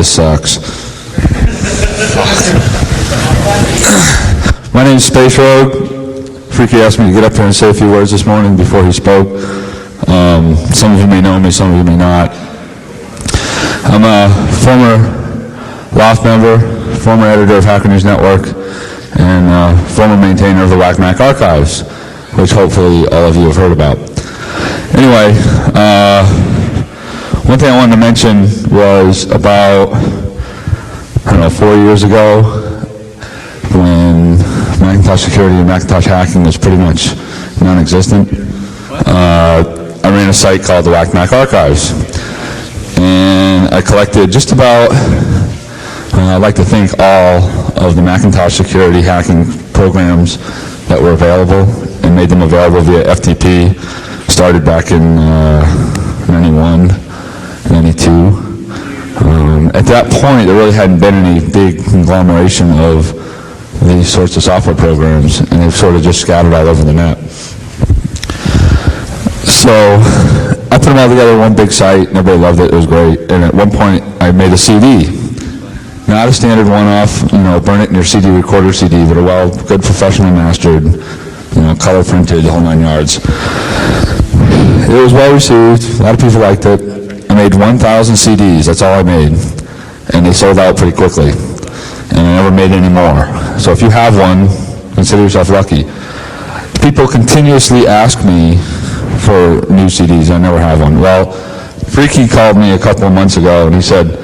this sucks. My name is Space Rogue. Freaky asked me to get up here and say a few words this morning before he spoke. Some of you may know me, some of you may not. I'm a former Loft member, former editor of Hacker News Network, and former maintainer of the WAC-Mac archives, which hopefully all of you have heard about. Anyway, one thing I wanted to mention was about, 4 years ago, when Macintosh security and Macintosh hacking was pretty much non-existent. I ran a site called the WAC-Mac archives, and I collected just about, I'd like to think, all of the Macintosh security hacking programs that were available and made them available via FTP. Started back in 91, 92. At that point, there really hadn't been any big conglomeration of these sorts of software programs, and they've sort of just scattered all over the net. So I put them all together in one big site, and everybody loved it. It was great. And at one point, I made a CD. Not a standard one-off, burn it in your CD recorder CD, but a good professionally mastered, color printed, the whole 9 yards. It was well received. A lot of people liked it. I made 1,000 CDs. That's all I made. And they sold out pretty quickly. And I never made any more. So if you have one, consider yourself lucky. People continuously ask me for new CDs. I never have one. Well, Freaky called me a couple of months ago, and he said,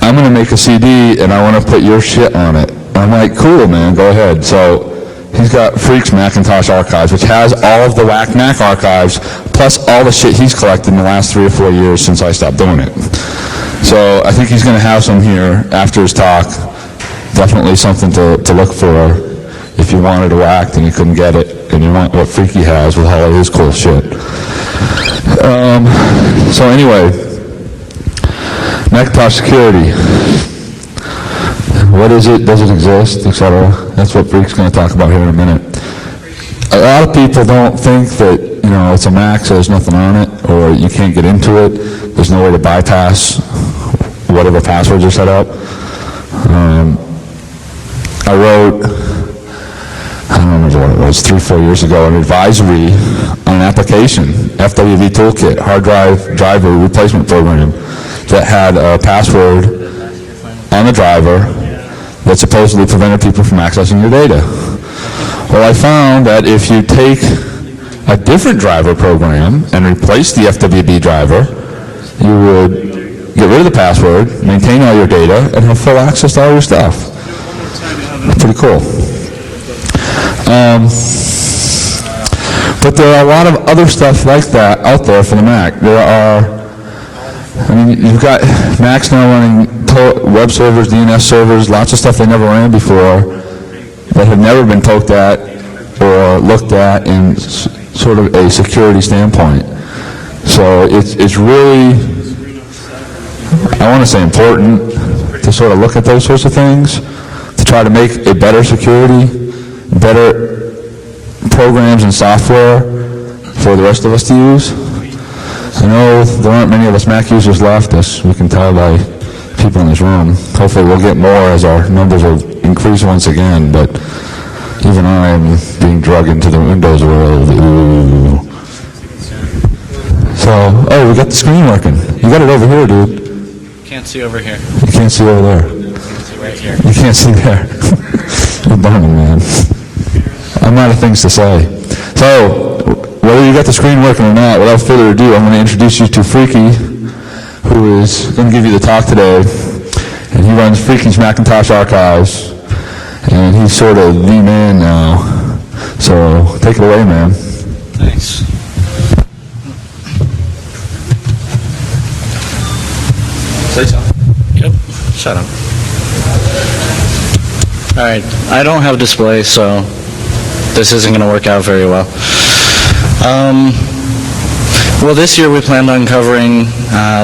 I'm going to make a CD, and I want to put your shit on it. I'm like, cool, man, go ahead. So he's got Freak's Macintosh archives, which has all of the WAC-Mac archives, plus all the shit he's collected in the last 3 or 4 years since I stopped doing it. So I think he's going to have some here after his talk. Definitely something to look for if you wanted a WAC and you couldn't get it, and you want what Freaky has with all of his cool shit. So anyway, Macintosh security. What is it? Does it exist? Etc. That's what Freak's going to talk about here in a minute. A lot of people don't think that it's a Mac, so there's nothing on it, or you can't get into it. There's no way to bypass whatever passwords are set up. I wrote, I don't remember what it was, 3 or 4 years ago, an advisory on an application, FWV Toolkit, hard drive driver replacement program, that had a password on the driver that supposedly prevented people from accessing your data. Well, I found that if you take a different driver program and replace the FWB driver, you would get rid of the password, maintain all your data, and have full access to all your stuff. Pretty cool. But there are a lot of other stuff like that out there for the Mac. You've got Macs now running web servers, DNS servers, lots of stuff they never ran before that have never been poked at or looked at in sort of a security standpoint. So it's really, I want to say, important to sort of look at those sorts of things, to try to make a better security, better programs and software for the rest of us to use. I know there aren't many of us Mac users left, as we can tell by people in this room. Hopefully we'll get more as our numbers will increase once again, but even I am being drugged into the Windows world. Ooh. So, we got the screen working. You got it over here, dude. Can't see over here. You can't see over there. You can see right here. You can't see there. You're bumming, man. I'm out of things to say. So, whether you got the screen working or not, without further ado, I'm going to introduce you to Freaky, who is going to give you the talk today. And he runs Freaky's Macintosh archives, and he's sort of the man now. So, take it away, man. Thanks. Say something. Yep. Shut up. All right. I don't have display, so this isn't going to work out very well. Well, this year we planned on covering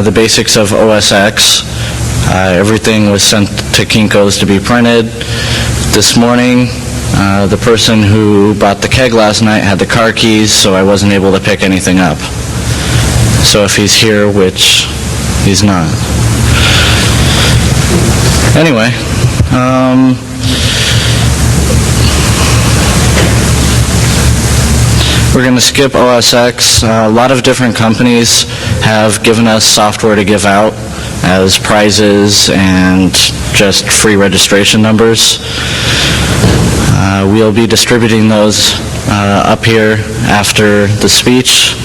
the basics of OS X. Everything was sent to Kinko's to be printed. This morning, the person who bought the keg last night had the car keys, so I wasn't able to pick anything up. So if he's here, which he's not. Anyway, we're going to skip OS X. A lot of different companies have given us software to give out as prizes and just free registration numbers. We'll be distributing those up here after the speech.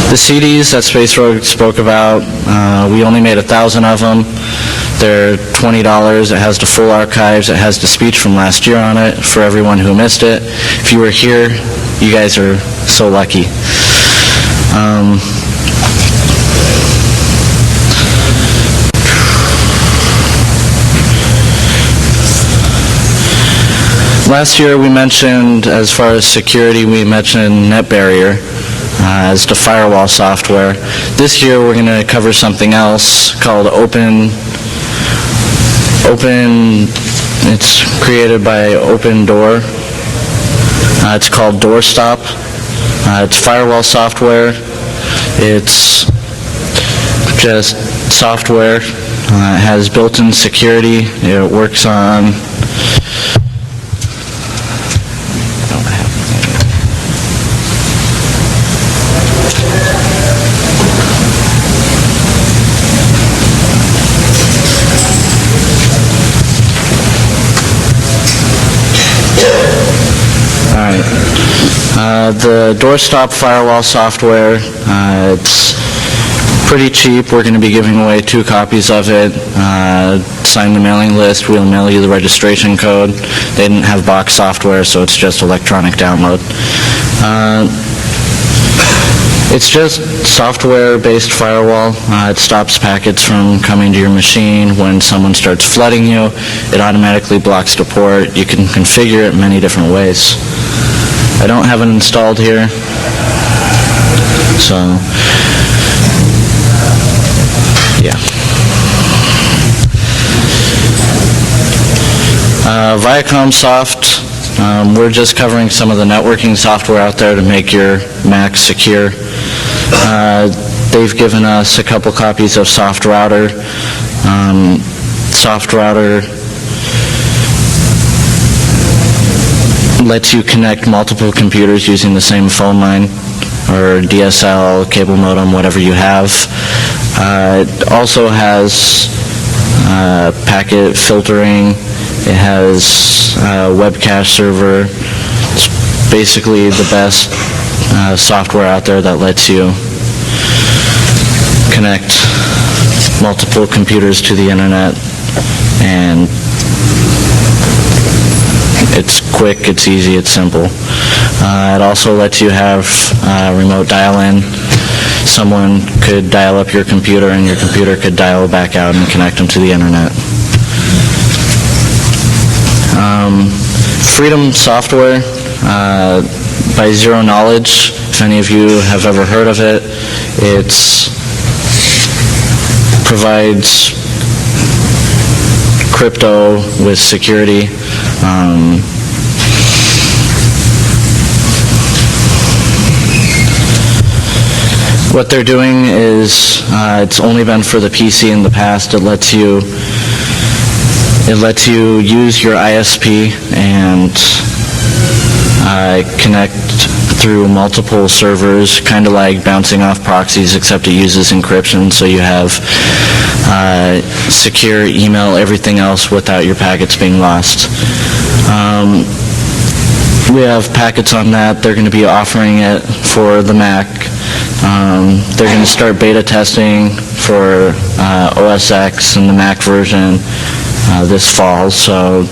The CDs that Space Rogue spoke about, we only made 1,000 of them. They're $20. It has the full archives. It has the speech from last year on it for everyone who missed it. If you were here, you guys are so lucky. Last year we mentioned, as far as security, we mentioned NetBarrier as the firewall software. This year we're going to cover something else called Open. It's created by Open Door. It's called Doorstop. It's firewall software. It's just software. It has built-in security. It works on the Doorstop firewall software. It's pretty cheap. We're going to be giving away 2 copies of it. Sign the mailing list. We'll mail you the registration code. They didn't have box software, so it's just electronic download. It's just software-based firewall. It stops packets from coming to your machine. When someone starts flooding you, it automatically blocks the port. You can configure it many different ways. I don't have it installed here, so yeah. Viacom Soft, we're just covering some of the networking software out there to make your Mac secure. They've given us a couple copies of Soft Router. Soft Router lets you connect multiple computers using the same phone line or DSL, cable modem, whatever you have. It also has packet filtering. It has a web cache server. It's basically the best software out there that lets you connect multiple computers to the internet, and it's quick, it's easy, it's simple. It also lets you have remote dial-in. Someone could dial up your computer and your computer could dial back out and connect them to the internet. Freedom Software by Zero Knowledge, if any of you have ever heard of it, it provides crypto with security. What they're doing is, it's only been for the PC in the past. It lets you use your ISP and connect through multiple servers, kind of like bouncing off proxies, except it uses encryption, so you have secure email, everything else without your packets being lost. We have packets on that. They're going to be offering it for the Mac. They're going to start beta testing for OS X and the Mac version this fall, so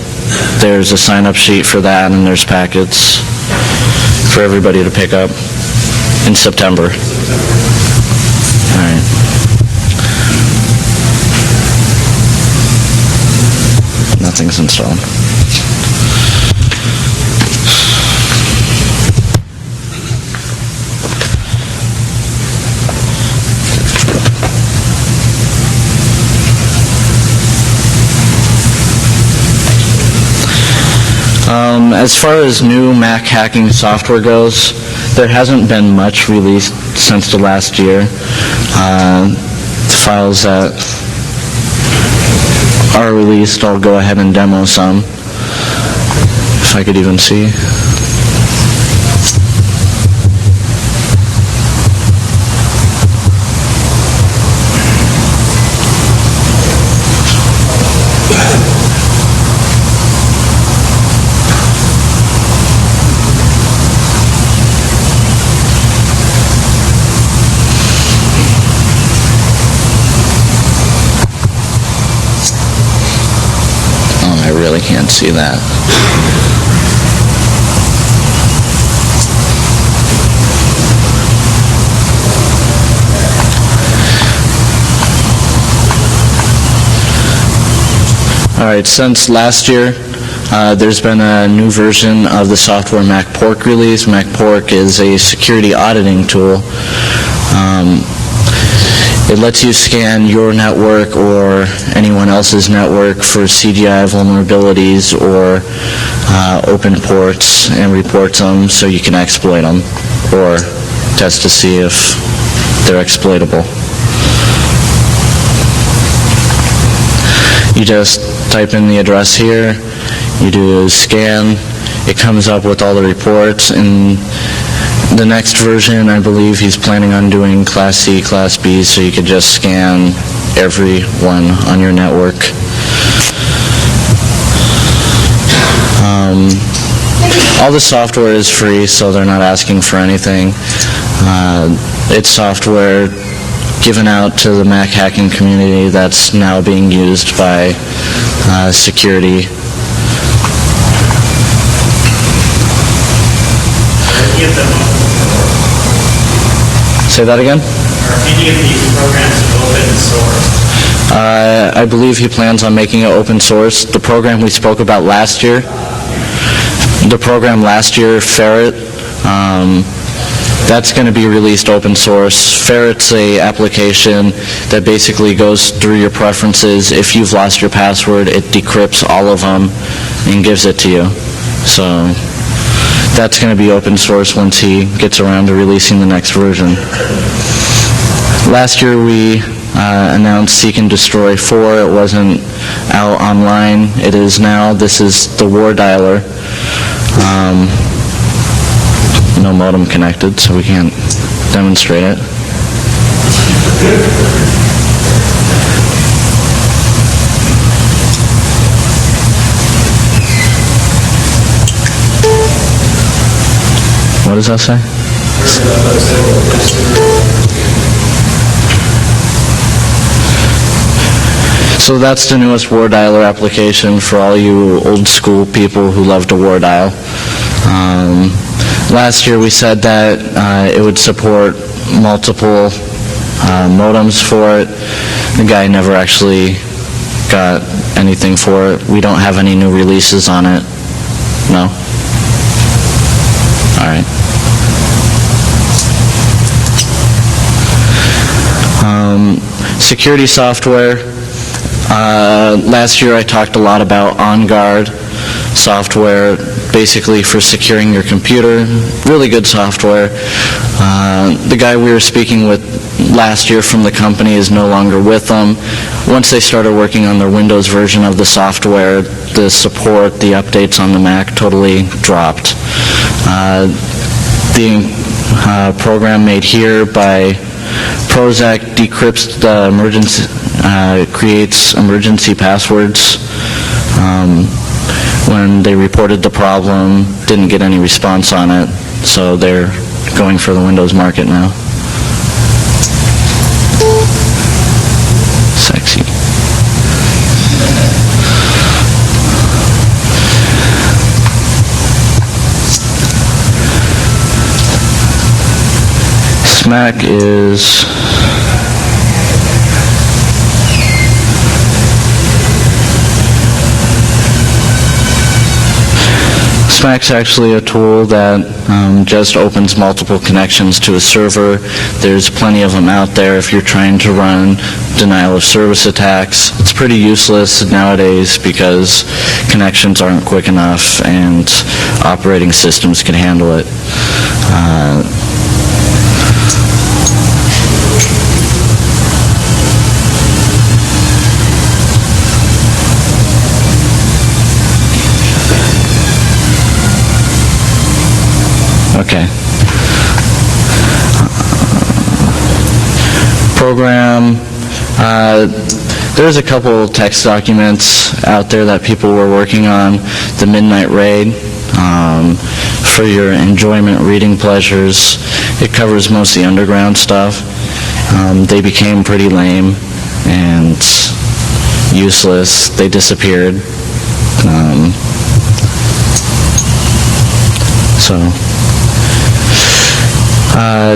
there's a sign-up sheet for that, and there's packets for everybody to pick up in September. All right. Nothing's installed. As far as new Mac hacking software goes, there hasn't been much released since the last year. The files that are released, I'll go ahead and demo some, if I could even see. I really can't see that. All right, since last year, there's been a new version of the software MacPork release. MacPork is a security auditing tool. It lets you scan your network or anyone else's network for CGI vulnerabilities or open ports and reports them so you can exploit them or test to see if they're exploitable. You just type in the address here, you do a scan, it comes up with all the reports. In the next version, I believe he's planning on doing Class C, Class B, so you could just scan everyone on your network. All the software is free, so they're not asking for anything. It's software given out to the Mac hacking community that's now being used by security. Say that again? Are any of these programs open source? I believe he plans on making it open source. The program we spoke about last year, Ferret, that's going to be released open source. Ferret's a application that basically goes through your preferences. If you've lost your password, it decrypts all of them and gives it to you. So that's going to be open source once he gets around to releasing the next version. Last year we announced Seek and Destroy 4. It wasn't out online. It is now. This is the war dialer. No modem connected, so we can't demonstrate it. What does that say? So that's the newest war dialer application for all you old school people who love to war dial. Last year we said that it would support multiple modems for it. The guy never actually got anything for it. We don't have any new releases on it. No? All right. Security software. Last year I talked a lot about OnGuard software, basically for securing your computer. Really good software. The guy we were speaking with last year from the company is no longer with them. Once they started working on their Windows version of the software, the support, the updates on the Mac totally dropped. The program made here by Prozac decrypts the emergency, creates emergency passwords. When they reported the problem, didn't get any response on it, so they're going for the Windows market now. Sexy. SMAC is SMAC's actually a tool that just opens multiple connections to a server. There's plenty of them out there if you're trying to run denial of service attacks. It's pretty useless nowadays because connections aren't quick enough and operating systems can handle it. Okay. Program, there's a couple text documents out there that people were working on, the Midnight Raid, for your enjoyment reading pleasures. It covers most of the underground stuff. They became pretty lame and useless. They disappeared.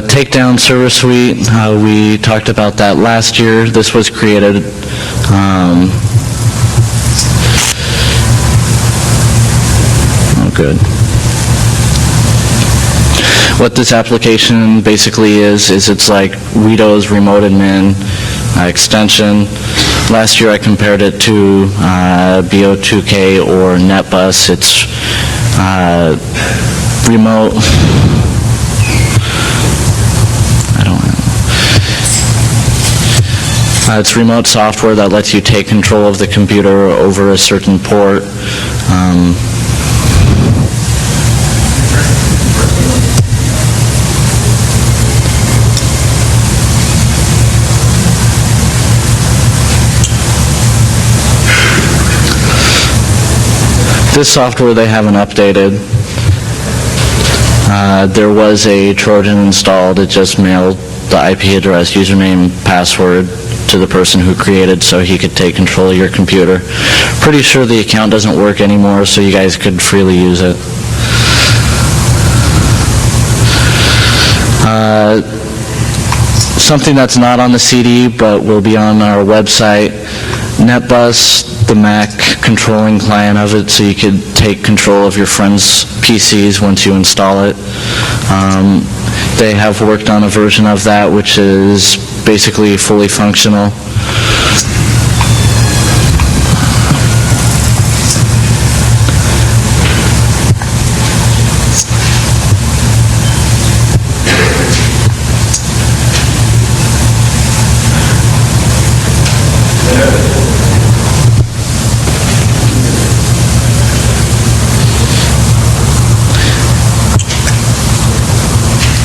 Takedown Server Suite, we talked about that last year. This was created good. What this application basically is it's like Guido's remote admin extension. Last year I compared it to BO2K or NetBus. It's remote. It's remote software that lets you take control of the computer over a certain port. This software they haven't updated. There was a Trojan installed. It just mailed the IP address, username, password to the person who created so he could take control of your computer. Pretty sure the account doesn't work anymore, so you guys could freely use it. Something that's not on the CD but will be on our website, NetBus, the Mac controlling client of it, so you could take control of your friends' PCs once you install it. They have worked on a version of that which is basically fully functional.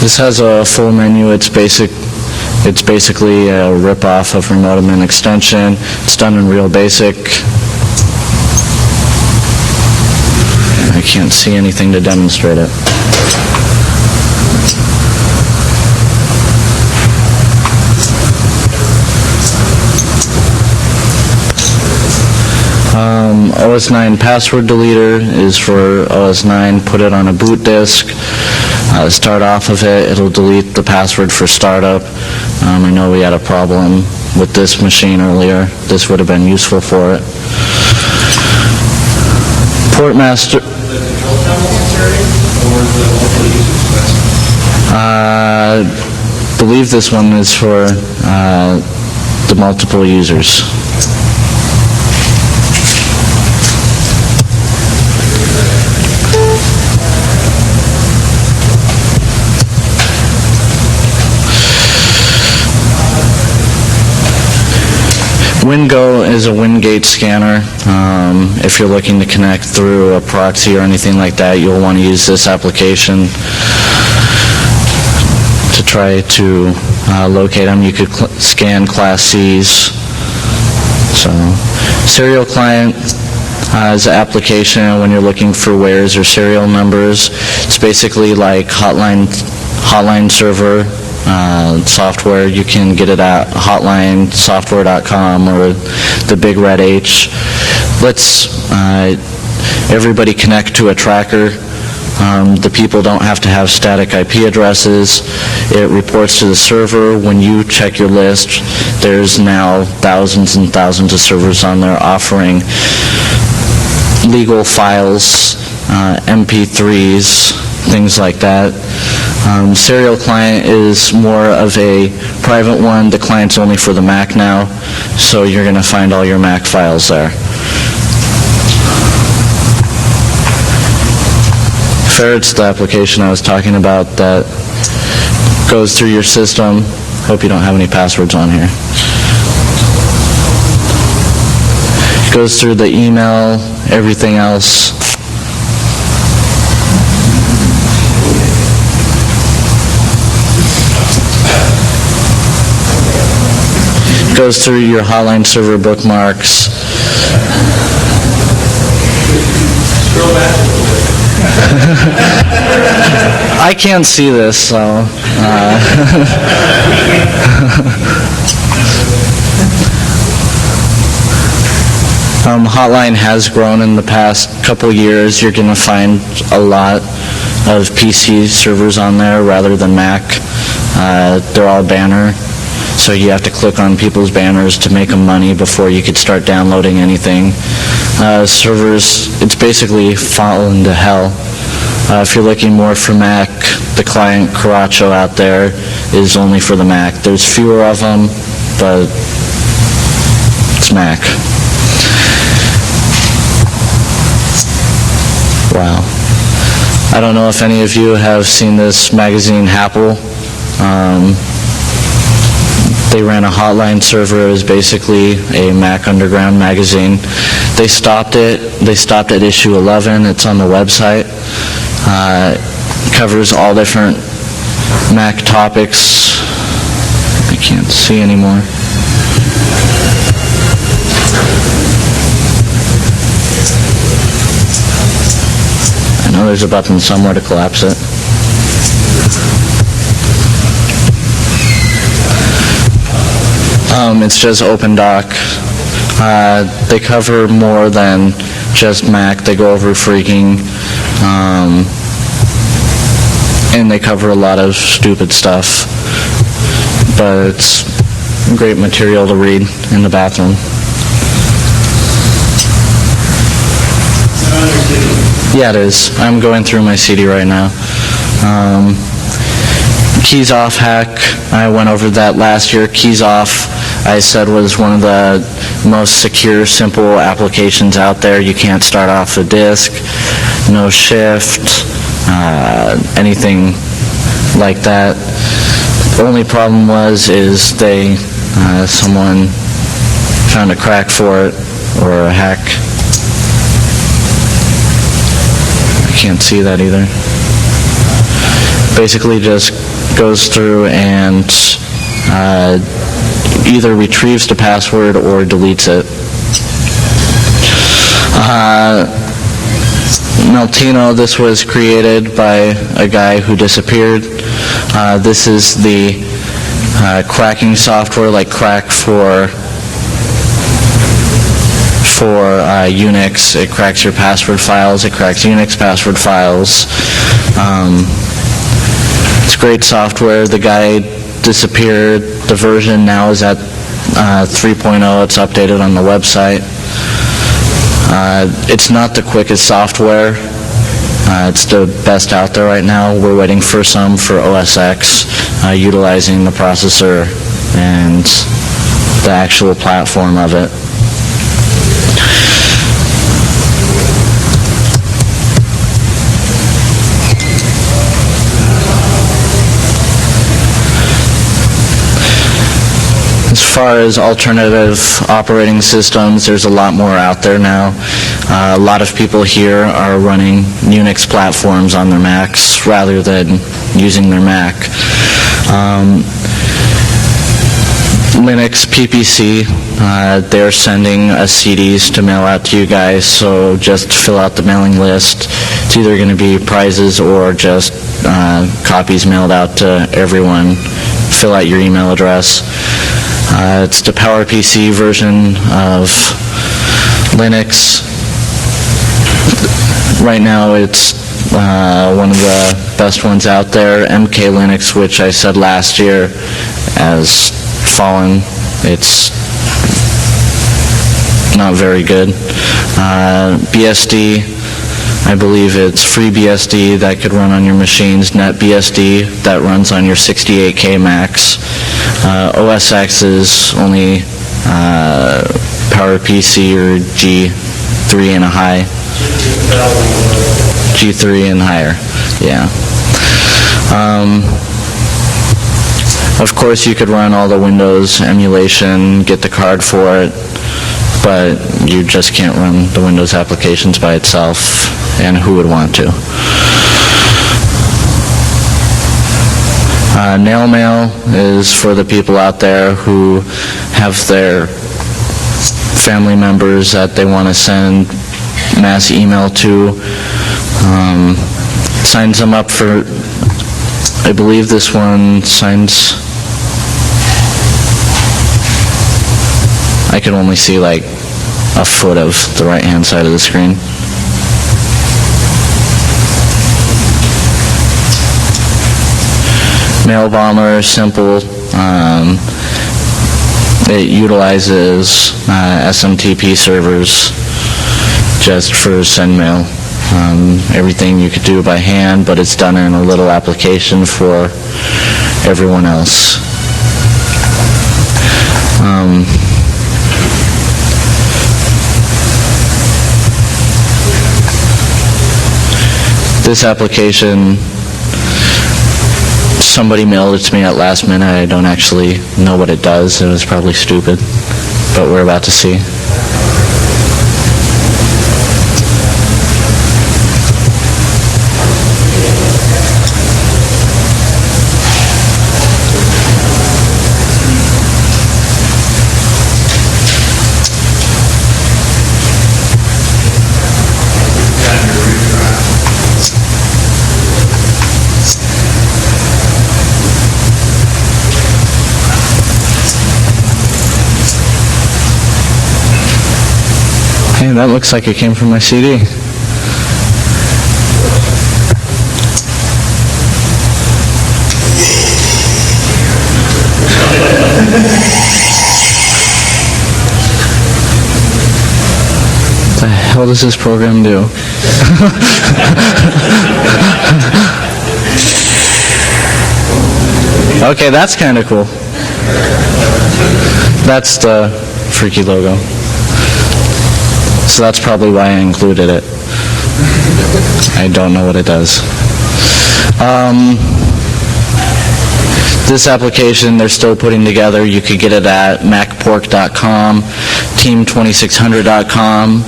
This has a full menu. It's basically a rip-off of Remote Admin Extension. It's done in Real Basic. I can't see anything to demonstrate it. OS 9 password deleter is for OS 9. Put it on a boot disk. Start off of it. It'll delete the password for startup. I know we had a problem with this machine earlier. This would have been useful for it. Port master. I believe this one is for the multiple users. WinGo is a WinGate scanner. If you're looking to connect through a proxy or anything like that, you'll want to use this application to try to locate them. You could scan Class Cs. So, Serial Client is an application when you're looking for wares or serial numbers. It's basically like hotline server software. You can get it at hotlinesoftware.com or the Big Red H. Lets everybody connect to a tracker. The people don't have to have static IP addresses. It reports to the server. When you check your list, there's now thousands and thousands of servers on there offering legal files, MP3s, things like that. Serial Client is more of a private one. The client's only for the Mac now, so you're going to find all your Mac files there. Ferret's the application I was talking about that goes through your system. Hope you don't have any passwords on here. Goes through the email, everything else. Goes through your Hotline server bookmarks. Scroll back a little bit. I can't see this, so... Hotline has grown in the past couple years. You're going to find a lot of PC servers on there rather than Mac. They're all banner, so you have to click on people's banners to make them money before you could start downloading anything. Servers, it's basically fallen to hell. If you're looking more for Mac, the client Caracho out there is only for the Mac. There's fewer of them, but it's Mac. Wow. I don't know if any of you have seen this magazine, Apple. They ran a Hotline server. It was basically a Mac Underground magazine. They stopped it. They stopped at issue 11. It's on the website. Covers all different Mac topics. I can't see anymore. I know there's a button somewhere to collapse it. It's just OpenDoc. They cover more than just Mac. They go over phreaking, and they cover a lot of stupid stuff. But it's great material to read in the bathroom. Yeah, it is. I'm going through my CD right now. Keys Off hack, I went over that last year. Keys Off, I said, was one of the most secure, simple applications out there. You can't start off the disk, no shift, anything like that. The only problem is someone found a crack for it, or a hack. I can't see that either. Basically just goes through and either retrieves the password or deletes it. Meltino, this was created by a guy who disappeared. This is the cracking software, like Crack for Unix. It cracks your password files. It cracks Unix password files. It's great software. The guy disappeared. The version now is at 3.0. It's updated on the website. It's not the quickest software. It's the best out there right now. We're waiting for some for OS X, utilizing the processor and the actual platform of it. As far as alternative operating systems, there's a lot more out there now. A lot of people here are running Unix platforms on their Macs rather than using their Mac. Linux PPC, they're sending us CDs to mail out to you guys, so just fill out the mailing list. It's either going to be prizes or just copies mailed out to everyone. Fill out your email address. It's the PowerPC version of Linux. Right now it's one of the best ones out there. MK Linux, which I said last year, has fallen. It's not very good. BSD, I believe it's FreeBSD that could run on your machines. NetBSD that runs on your 68K Macs. OS X is only PowerPC or G3 and a high. G3 and higher, yeah. Of course, you could run all the Windows emulation, get the card for it, but you just can't run the Windows applications by itself, and who would want to? Nail Mail is for the people out there who have their family members that they want to send mass email to. Signs them up for, I believe this one signs, I can only see like a foot of the right-hand side of the screen. Mail Bomber, simple. It utilizes SMTP servers just for send mail. Everything you could do by hand, but it's done in a little application for everyone else. This application, somebody mailed it to me at last minute. I don't actually know what it does. It was probably stupid, but we're about to see. Hey, that looks like it came from my CD. What the hell does this program do? Okay, that's kind of cool. That's the freaky logo. So that's probably why I included it. I don't know what it does. This application they're still putting together. You could get it at macpork.com, team2600.com,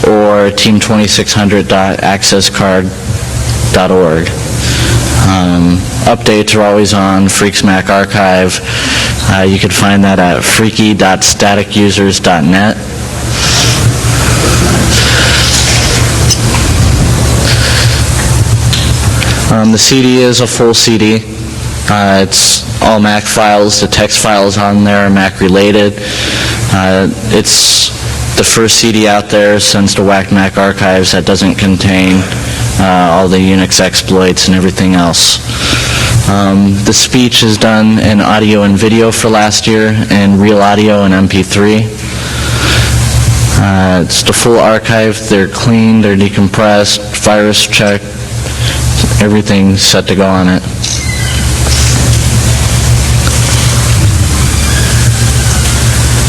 or team2600.accesscard.org. Updates are always on Freaks Mac Archive. You could find that at freaky.staticusers.net. The CD is a full CD. It's all Mac files. The text files on there are Mac related. It's the first CD out there since the Whacked Mac Archives that doesn't contain all the Unix exploits and everything else. The speech is done in audio and video for last year, and real audio and MP3. It's the full archive. They're clean, they're decompressed, virus checked, everything's set to go on it.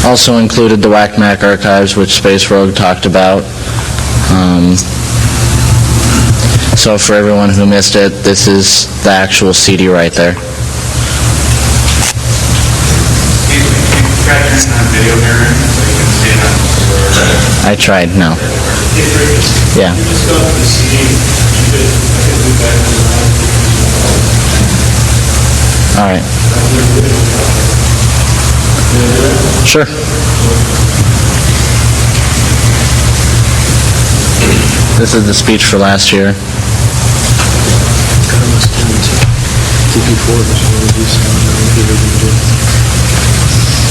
Also included the Whacked Mac Archives, which Space Rogue talked about. So for everyone who missed it, this is the actual CD right there. I tried, no. Yeah. All right. Sure. This is the speech for last year.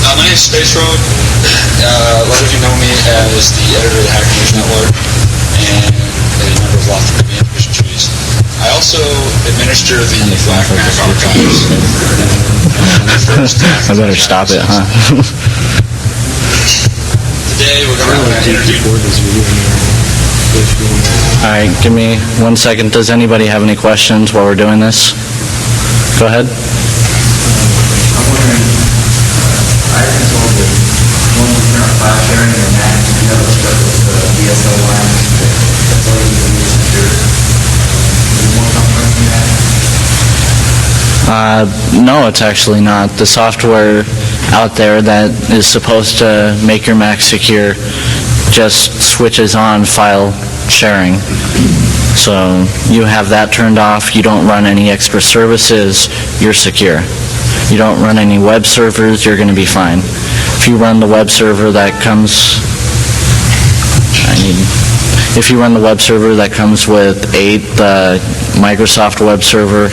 My name is Space Rogue. A lot of you know me as the editor of the Hacker News Network and a member of Loft Caribbean Fish and Trees. I also administer the Black Mac Archives. I better stop it, huh? Today we're going to introduce... All right, give me 1 second. Does anybody have any questions while we're doing this? Go ahead. I'm wondering, I've been told that when we turn on file sharing and Mac, you know, stuff with the DSL line, that's all you can do is secure. Is it more complex than that? No, it's actually not. The software out there that is supposed to make your Mac secure just switches on file sharing. So you have that turned off. You don't run any extra services, you're secure. You don't run any web servers, you're going to be fine. If if you run the web server that comes, if you run the web server that comes with 8, the Microsoft web server,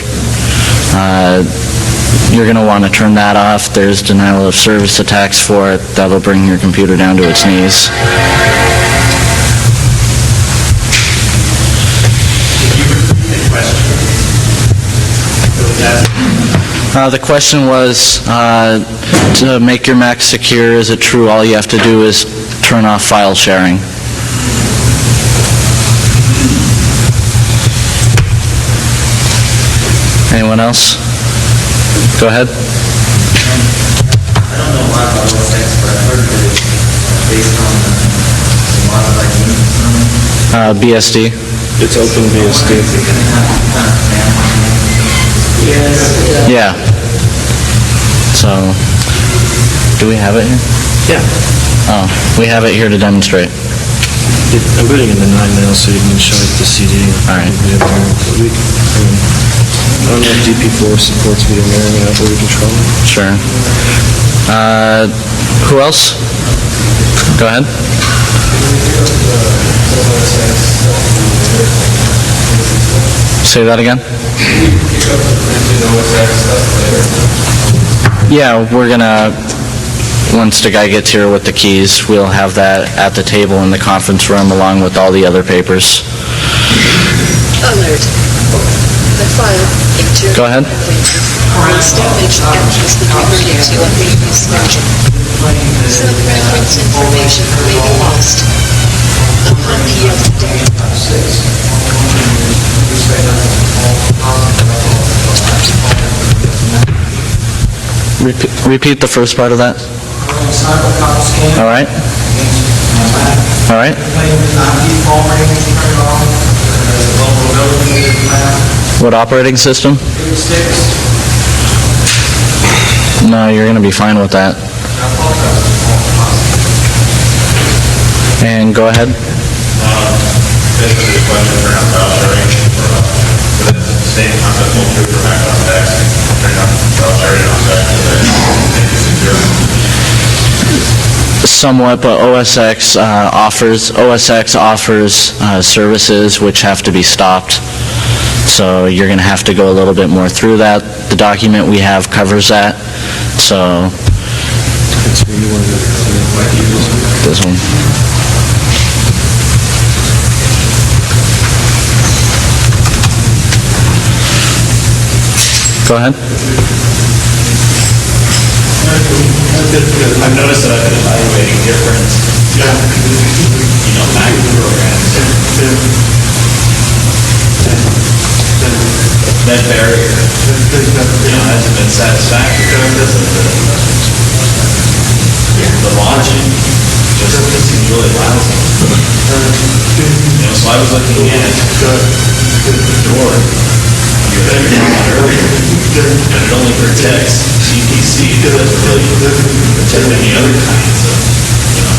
you're going to want to turn that off. There's denial of service attacks for it. That'll bring your computer down to its knees. The question was, to make your Mac secure, is it true all you have to do is turn off file sharing? Anyone else? Go ahead. I don't know a lot about OSX, but I've heard that it's based on the modified Unix. BSD. It's open BSD. Yeah. So, do we have it here? Yeah. Oh, we have it here to demonstrate. I'm putting in the 9 now so you can show it the CD. All right. I don't know if DP4 supports video mirroring and upload control. Sure. Who else? Go ahead. Say that again? Yeah, we're gonna, once the guy gets here with the keys, we'll have that at the table in the conference room along with all the other papers. Alert. The file picture. Go ahead. This image enters the memory to a previous version. Some reference information may be lost. Upon the update. Repeat the first part of that. All right. All right. What operating system? No, you're going to be fine with that. And go ahead. Basically, the question around file sharing for the same concept will true for Macintosh, turning on file sharing on back to the secure. Somewhat, but OSX offers services which have to be stopped. So you're going to have to go a little bit more through that. The document we have covers that. So this one. Go ahead. I've noticed that I've been evaluating different, Mac programs. That barrier, hasn't been satisfactory because of the logic just seems really lousy. So I was looking at the door you were talking about earlier, and it only protects CPC. It doesn't really protect any other kinds of,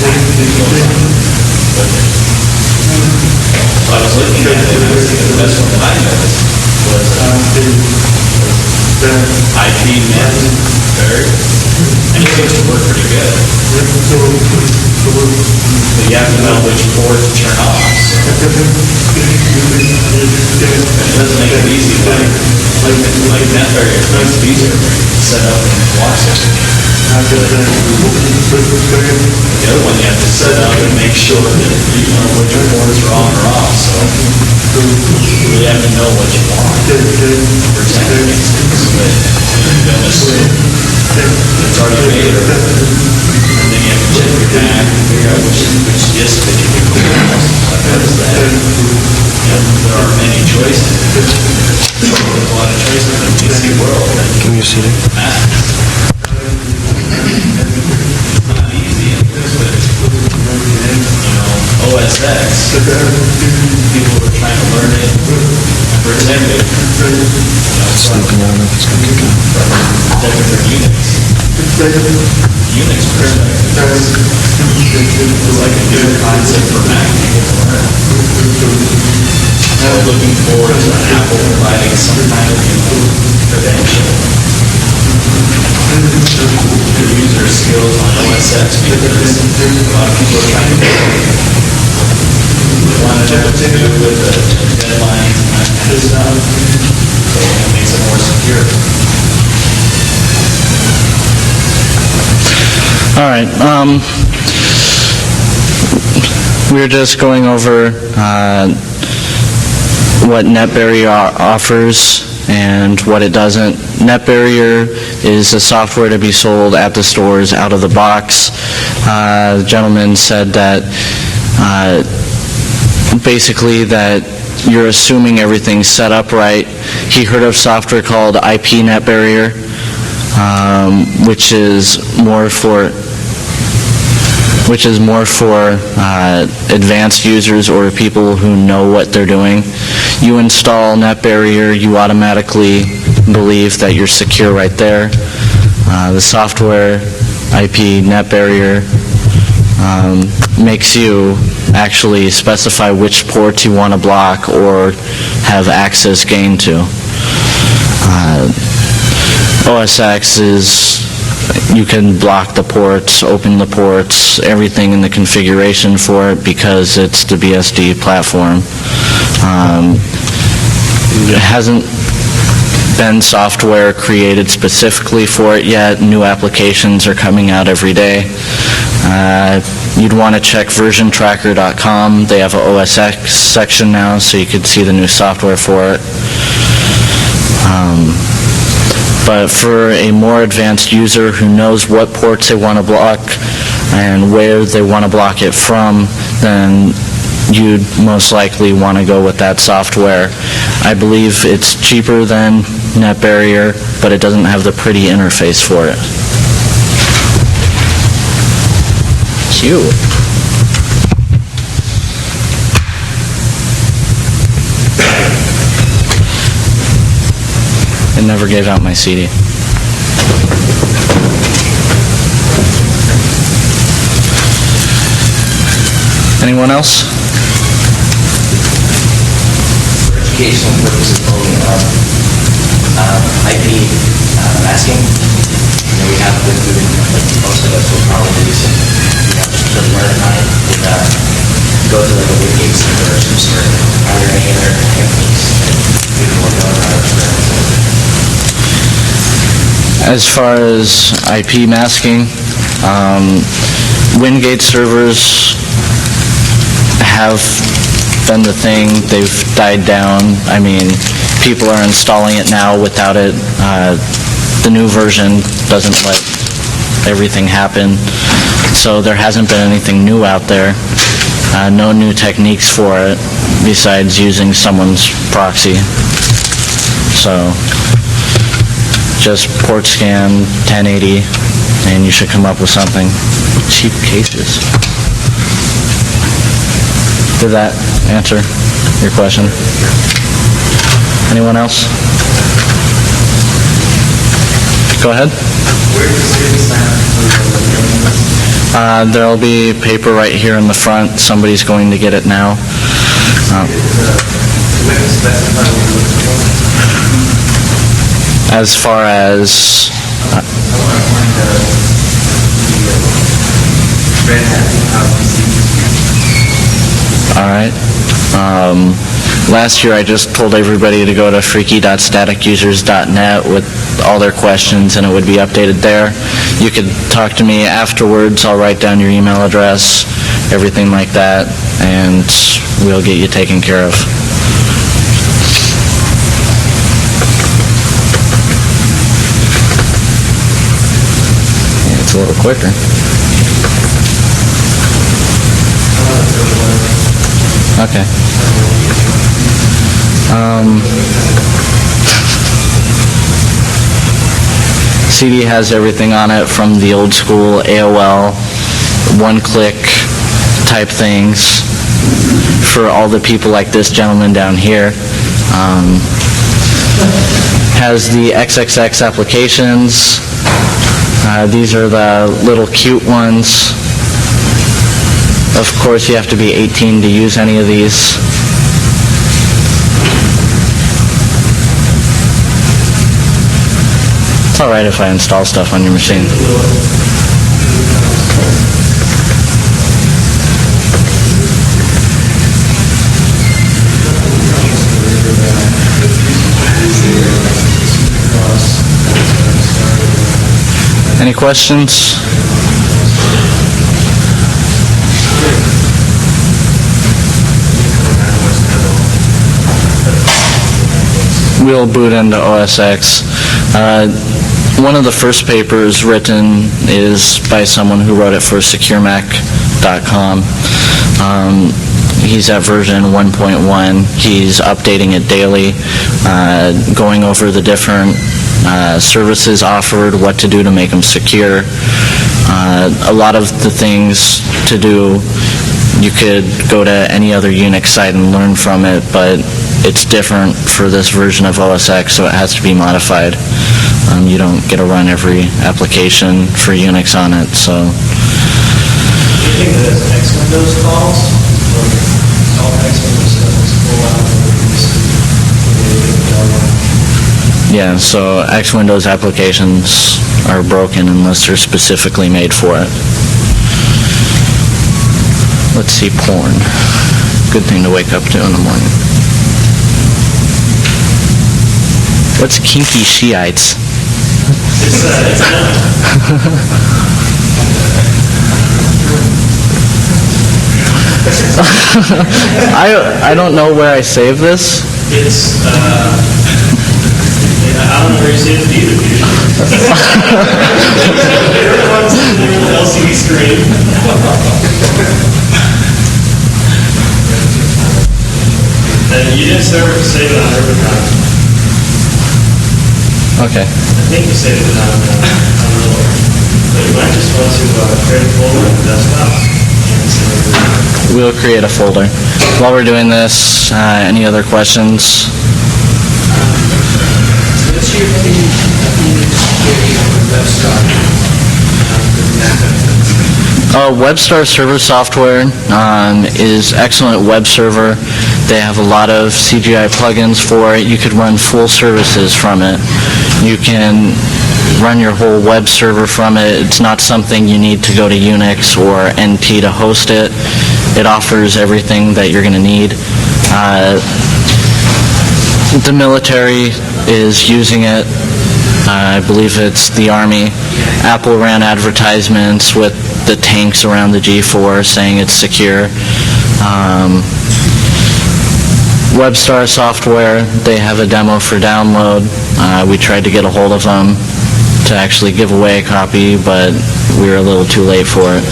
things going on with it. So I was looking at it, and I was thinking the best one that I noticed was IP net barrier, and it seems to work pretty good. But you have to know which port to turn off. So. It doesn't make it easy, like net barrier, it makes it easier to set up and watch it. The other one you have to set up and make sure that you know which port is on or off, so you really have to know what you want to protect against things. But it's already made, and then you have to check your Mac and figure out which disk that you can put on. I've noticed that. There are many choices. There's a lot of choices in the PC world. Give me your CD. Mac. It's not easy, but OS X, people are trying to learn it and protect it. Sleeping, I don't know if it's going to kick on. Protect it from Unix. Unix perspective is like a good concept for Mac people to learn. I'm looking forward to Apple providing some kind of credential to users skills on OSX because a lot of people are trying to want to do with the deadlines and that kind of stuff. So it makes it more secure. All right. We're just going over what NetBarrier offers and what it doesn't. NetBarrier is a software to be sold at the stores out of the box. The gentleman said that basically that you're assuming everything's set up right. He heard of software called IP NetBarrier, which is more for advanced users or people who know what they're doing. You install NetBarrier, you automatically believe that you're secure right there. The software, IP NetBarrier, makes you actually specify which ports you want to block or have access gained to. OSX is, you can block the ports, open the ports, everything in the configuration for it because it's the BSD platform. It hasn't been software created specifically for it yet. New applications are coming out every day. You'd want to check versiontracker.com. They have an OSX section now, so you could see the new software for it. But for a more advanced user who knows what ports they want to block and where they want to block it from, then you'd most likely want to go with that software. I believe it's cheaper than NetBarrier, but it doesn't have the pretty interface for it. Cute. It never gave out my CD. Anyone else? For educational purposes only, IP masking, we have been doing, like most of us will probably use it. We have to learn how to go to like a Wiki server or some sort. Are there any other techniques that people are going to experiment with? As far as IP masking, Wingate servers have been the thing. They've died down. I mean, people are installing it now without it. The new version doesn't let everything happen. So there hasn't been anything new out there. No new techniques for it besides using someone's proxy. So just port scan 1080 and you should come up with something. Cheap cases. Did that answer your question? Anyone else? Go ahead. Where does the sign up? There'll be paper right here in the front. Somebody's going to get it now. As far as all right. Last year I just told everybody to go to freaky.staticusers.net with all their questions and it would be updated there. You could talk to me afterwards. I'll write down your email address, everything like that, and we'll get you taken care of. Yeah, it's a little quicker. Okay. CD has everything on it from the old school AOL, one-click type things for all the people like this gentleman down here. Has the XXX applications. These are the little cute ones. Of course, you have to be 18 to use any of these. It's all right if I install stuff on your machine. Any questions? We'll boot into OS X. One of the first papers written is by someone who wrote it for SecureMac.com. He's at version 1.1. He's updating it daily, going over the different services offered, what to do to make them secure. A lot of the things to do, you could go to any other Unix site and learn from it, but it's different for this version of OS X, so it has to be modified. You don't get to run every application for Unix on it, so. Do you think that as X Windows calls, or all X Windows stuff is full out of the Yeah, so X Windows applications are broken unless they're specifically made for it. Let's see, porn. Good thing to wake up to in the morning. What's kinky Shiites? It's I don't know where I saved this. It's, I don't know where you saved it either. Everyone's on the LCD screen. And you didn't save it on Rubicon. Okay. I think you saved it on Unreal. But you might just want to create a folder on the desktop and save it. We'll create a folder. While we're doing this, any other questions? What's your opinion on security on WebStar? WebStar server software is excellent web server. They have a lot of CGI plugins for it. You could run full services from it. You can run your whole web server from it. It's not something you need to go to Unix or NT to host it. It offers everything that you're going to need. The military is using it. I believe it's the Army. Apple ran advertisements with the tanks around the G4 saying it's secure. WebStar software, they have a demo for download. We tried to get a hold of them to actually give away a copy, but we were a little too late for it.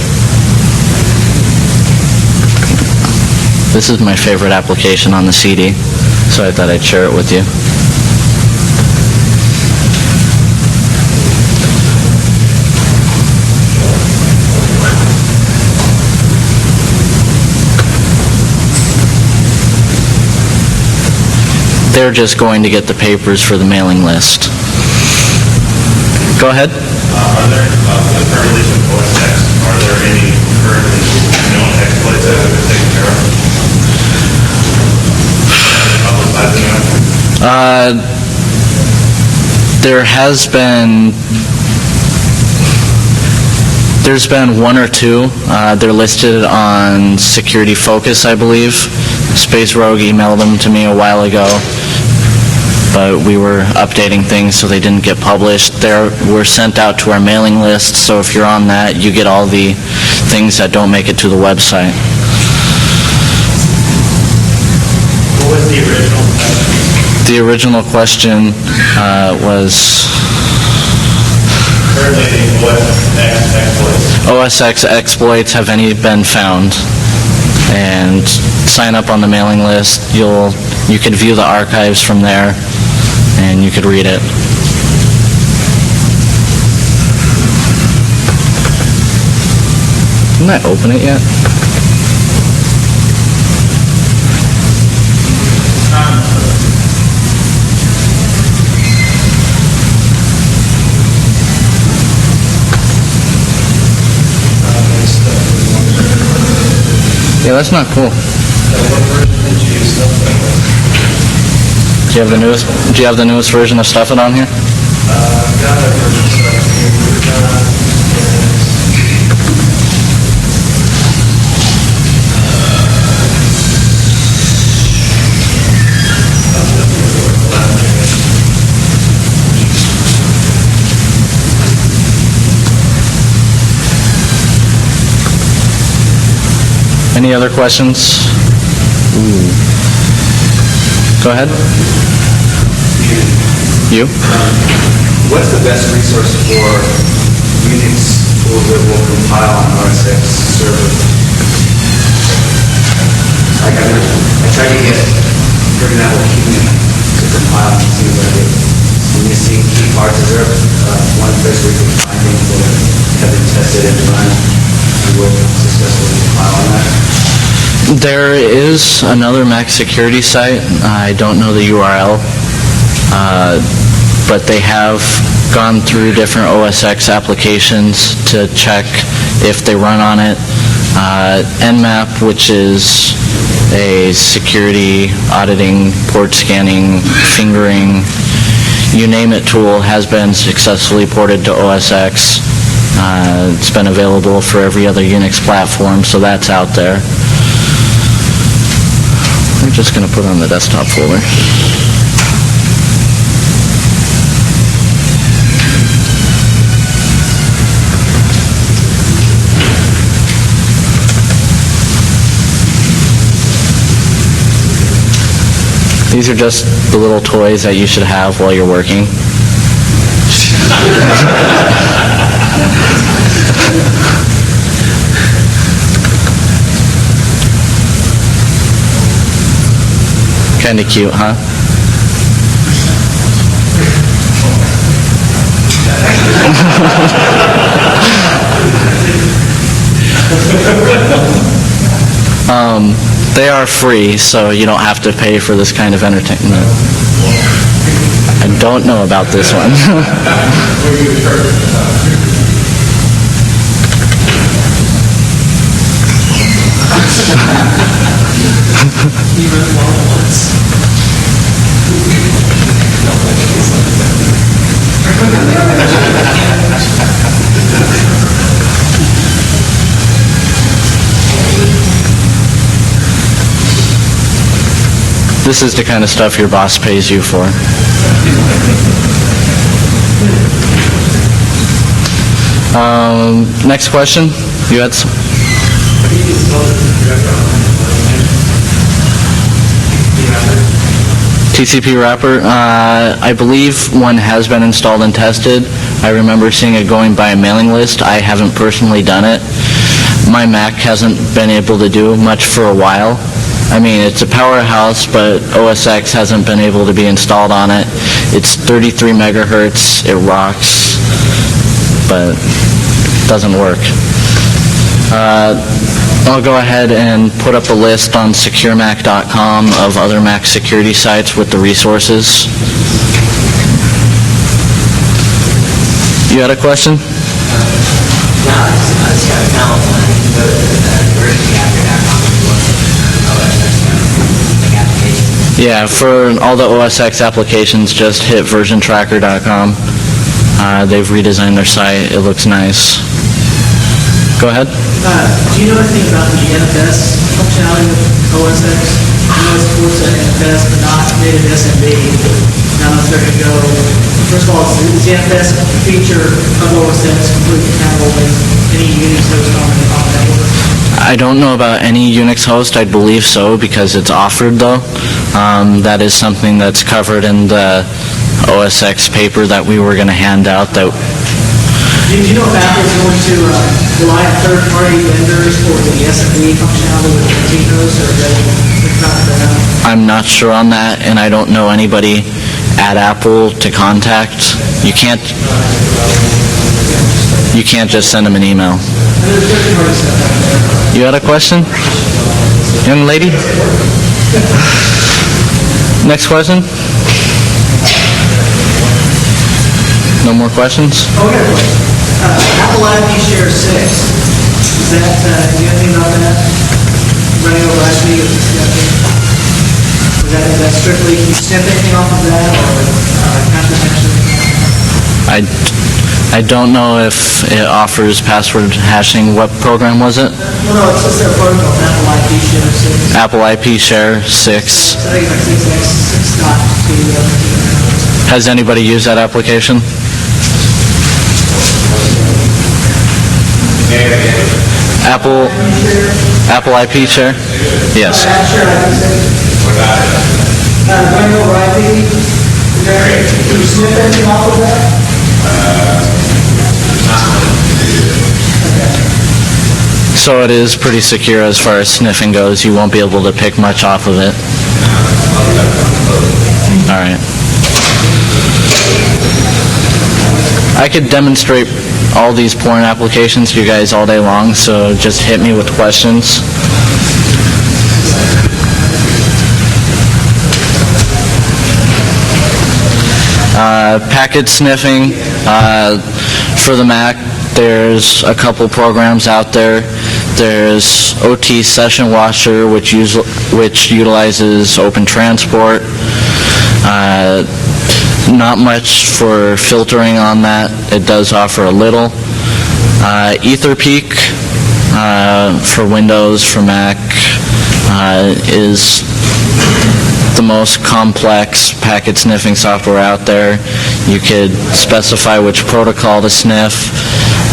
This is my favorite application on the CD, so I thought I'd share it with you. They're just going to get the papers for the mailing list. Go ahead. Are there, for the current release of OS X, are there any currently known exploits that have been taken care of? There's been one or two. They're listed on Security Focus, I believe. Space Rogue emailed them to me a while ago, but we were updating things so they didn't get published. They were sent out to our mailing list, so if you're on that, you get all the things that don't make it to the website. What was the original? The original question was Currently, the OS X exploits. OS X exploits, have any been found? And sign up on the mailing list. You can view the archives from there, and you could read it. Didn't I open it yet? Yeah, that's not cool. Do you have the newest? Do you have the newest version of Stuff It on here? Got that version stuff Any other questions? Go ahead. You? What's the best resource for Unix tools that will compile on OS X server? Like I tried to get, for example, Qt to compile and see what it when you see key parts. Is there one place where you can find things that have been tested and run and will successfully compile on that? There is another Mac security site. I don't know the URL, but they have gone through different OS X applications to check if they run on it. Nmap, which is a security auditing, port scanning, fingering, you name it tool, has been successfully ported to OS X. It's been available for every other Unix platform, so that's out there. We're just going to put on the desktop folder. These are just the little toys that you should have while you're working. Kind of cute, huh? They are free, so you don't have to pay for this kind of entertainment. I don't know about this one. This is the kind of stuff your boss pays you for. Next question? You had some? TCP wrapper? I believe one has been installed and tested. I remember seeing it going by a mailing list. I haven't personally done it. My Mac hasn't been able to do much for a while. I mean, it's a powerhouse, but OS X hasn't been able to be installed on it. It's 33 megahertz, it rocks, but it doesn't work. I'll go ahead and put up a list on securemac.com of other Mac security sites with the resources. You had a question? No, I just got a California. Yeah, for all the OS X applications, just hit versiontracker.com. They've redesigned their site. It looks nice. Go ahead. Do you know anything about the NFS functionality of OS X? I know it supports NFS, but not native SMB. Now if they're going to go, first of all, is the NFS feature of OS X completely compatible with any Unix host on the network? I don't know about any Unix host. I believe so because it's offered, though. That is something that's covered in the OS X paper that we were going to hand out. That. Do you know if Apple's going to rely on third-party vendors for the SMB functionality with Macintosh, or they not that? I'm not sure on that, and I don't know anybody at Apple to contact. You can't just send them an email. You had a question? Young lady? Next question? No more questions? Oh, we got a question. Apple IP Share 6, is that, do you know anything about that? Running over IP, is that strictly, can you snip anything off of that, or password hashing? I don't know if it offers password hashing. What program was it? No, it's just their protocol, Apple IP Share 6. Apple IP Share 6. I think it's like 6x6.2. Has anybody used that application? Apple IP chair? Yes. That chair, I can say. Going over IP, can you snip anything off of that? So it is pretty secure as far as sniffing goes. You won't be able to pick much off of it. All right. I could demonstrate all these porn applications to you guys all day long, so just hit me with questions. Packet sniffing for the Mac. There's a couple programs out there. There's OT Session Watcher, which utilizes Open Transport. Not much for filtering on that. It does offer a little. EtherPeak for Windows, for Mac, is the most complex packet sniffing software out there. You could specify which protocol to sniff.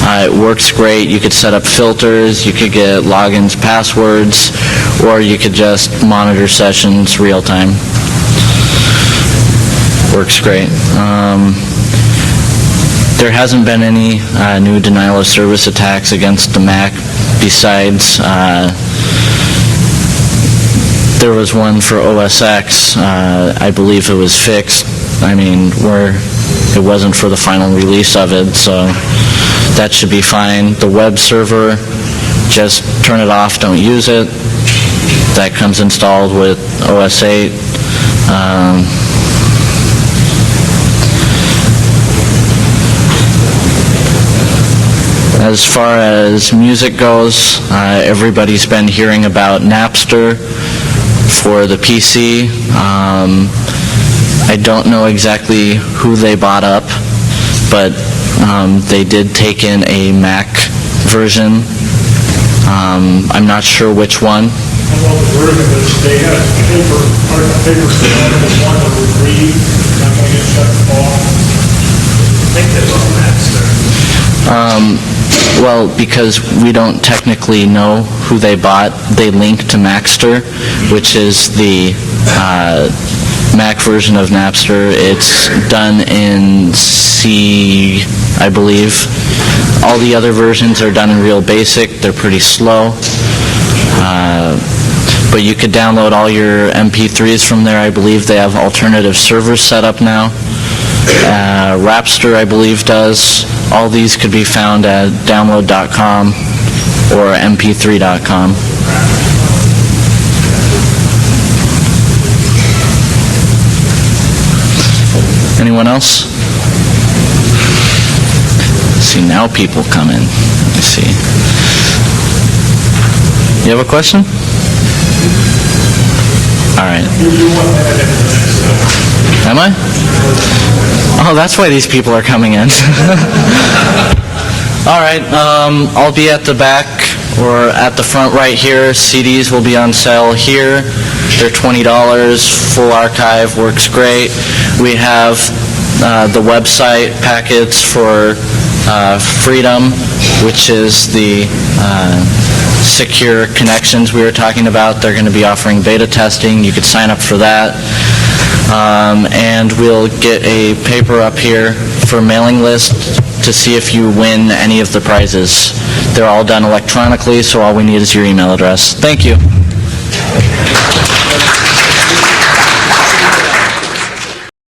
It works great. You could set up filters, you could get logins, passwords, or you could just monitor sessions real time. Works great. There hasn't been any new denial of service attacks against the Mac besides there was one for OS X. I believe it was fixed. I mean, it wasn't for the final release of it, so that should be fine. The web server, just turn it off, don't use it. That comes installed with OS 8. As far as music goes, everybody's been hearing about Napster for the PC. I don't know exactly who they bought up, but they did take in a Mac version. I'm not sure which one. I know the version, but they had a paper sale, one that would read, not going to get shut off. I think they love Napster. Well, because we don't technically know who they bought, they link to Maxter, which is the Mac version of Napster. It's done in C, I believe. All the other versions are done in Real Basic. They're pretty slow. But you could download all your MP3s from there. I believe they have alternative servers set up now. Rapster, I believe, does. All these could be found at download.com or mp3.com. Anyone else? See, now people come in. Let me see. You have a question? All right. Am I? Oh, that's why these people are coming in. All right, I'll be at the back or at the front right here. CDs will be on sale here. They're $20. Full archive, works great. We have the website packets for Freedom, which is the secure connections we were talking about. They're going to be offering beta testing. You could sign up for that. And we'll get a paper up here for mailing list to see if you win any of the prizes. They're all done electronically, so all we need is your email address. Thank you.